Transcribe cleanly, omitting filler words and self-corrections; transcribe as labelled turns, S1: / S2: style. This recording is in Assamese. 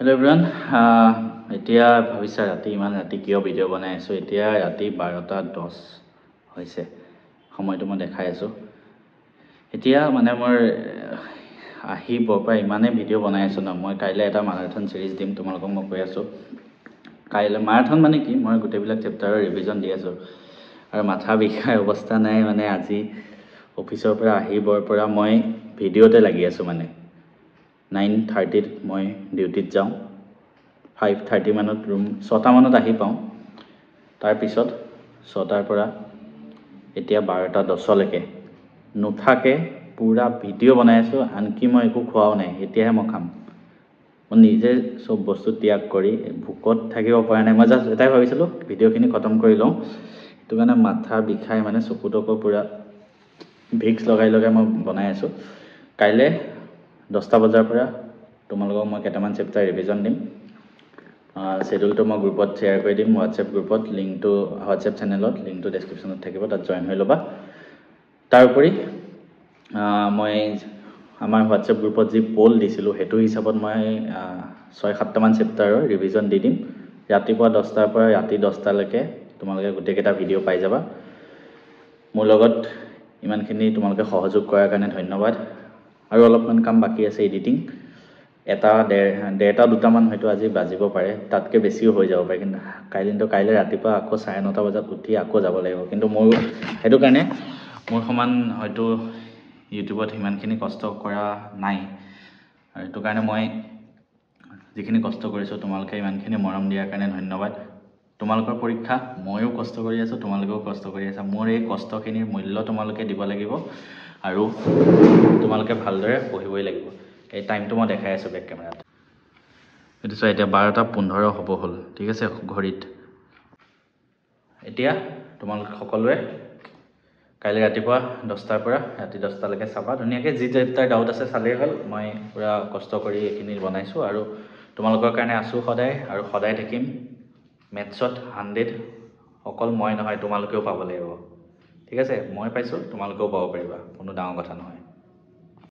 S1: হেল্ল' এভৰিৱান এতিয়া ভাবিছা ৰাতি ইমান ৰাতি কিয় ভিডিঅ' বনাই আছোঁ এতিয়া ৰাতি 12:10 হৈছে সময়টো মই দেখাই আছোঁ এতিয়া মানে মই আহি পৰা ইমানেই ভিডিঅ' বনাই আছোঁ ন মই কাইলৈ এটা মাৰাথন চিৰিজ দিম তোমালোকক মই কৈ আছোঁ কাইলৈ মাৰাথন মানে কি মই গোটেইবিলাক চেপ্টাৰৰ ৰিভিজন দি আছোঁ আৰু মাথা বিষাই অৱস্থা নাই মানে আজি অফিচৰ পৰা আহিবৰ পৰা মই ভিডিঅ'তে লাগি আছোঁ মানে 9:30 মই ডিউটিত যাওঁ 5:30 মানত ৰুম 6টা মানত আহি পাওঁ তাৰপিছত 6টাৰ পৰা এতিয়া 12:10লৈকে নুঠাকে পুৰা ভিডিঅ' বনাই আছোঁ আনকি মই একো খোৱাও নাই এতিয়াহে মই খাম মই নিজে চব বস্তু ত্যাগ কৰি ভোকত থাকিব পৰা নাই মই জাষ্ট এটাই ভাবিছিলোঁ ভিডিঅ'খিনি খতম কৰি লওঁ সেইটো কাৰণে মাথা বিষাই মানে চকু তকু পুৰা ভিক্স লগাই মই বনাই আছোঁ কাইলৈ 10টা বজাৰ পৰা তোমালোকক মই কেইটামান চেপ্টাৰ ৰিভিজন দিম শেডিউলটো মই গ্ৰুপত শ্বেয়াৰ কৰি দিম হোৱাটছএপ গ্ৰুপত লিংকটো হোৱাটছএপ চেনেলত লিংকটো ডেছক্ৰিপশ্যনত থাকিব তাত জইন হৈ ল'বা তাৰোপৰি মই আমাৰ হোৱাটছএপ গ্ৰুপত যি পল দিছিলোঁ সেইটো হিচাপত মই 6-7টামান চেপ্টাৰৰ ৰিভিজন দি দিম ৰাতিপুৱা 10টাৰ পৰা ৰাতি 10টালৈকে তোমালোকে গোটেইকেইটা ভিডিঅ' পাই যাবা মোৰ লগত ইমানখিনি তোমালোকে সহযোগ কৰাৰ কাৰণে ধন্যবাদ আৰু অলপমান কাম বাকী আছে এডিটিং ডেৰটা দুটামান হয়তো আজি বাজিব পাৰে তাতকৈ বেছিও হৈ যাব পাৰে কিন্তু কাইলৈ ৰাতিপুৱা আকৌ 9:30 বজাত উঠি আকৌ যাব লাগিব কিন্তু মোৰ সেইটো কাৰণে মোৰ সমান হয়তো ইউটিউবত সিমানখিনি কষ্ট কৰা নাই আৰু সেইটো কাৰণে মই যিখিনি কষ্ট কৰিছোঁ তোমালোকে ইমানখিনি মৰম দিয়াৰ কাৰণে ধন্যবাদ তোমালোকৰ পৰীক্ষা ময়ো কষ্ট কৰি আছোঁ তোমালোকেও কষ্ট কৰি আছা মোৰ এই কষ্টখিনিৰ মূল্য তোমালোকে দিব লাগিব আৰু তোমালোকে ভালদৰে পঢ়িবই লাগিব এই টাইমটো মই দেখাই আছোঁ বেক কেমেৰাত এইটো চোৱা এতিয়া 12:15 হ'ব হ'ল ঠিক আছে ঘড়ীত এতিয়া তোমালোকে সকলোৱে কাইলৈ ৰাতিপুৱা 10টাৰ পৰা ৰাতি 10টালৈকে চাবা ধুনীয়াকৈ যি চেপ্টাৰ ডাউট আছে চালেই হ'ল মই পূৰা কষ্ট কৰি এইখিনি বনাইছোঁ আৰু তোমালোকৰ কাৰণে আছোঁ সদায় আৰু সদায় থাকিম মেথছত 100 অকল মই নহয় তোমালোকেও পাব লাগিব ঠিক আছে মই পাইছোঁ তোমালোকেও পাব পাৰিবা কোনো ডাঙৰ কথা নহয়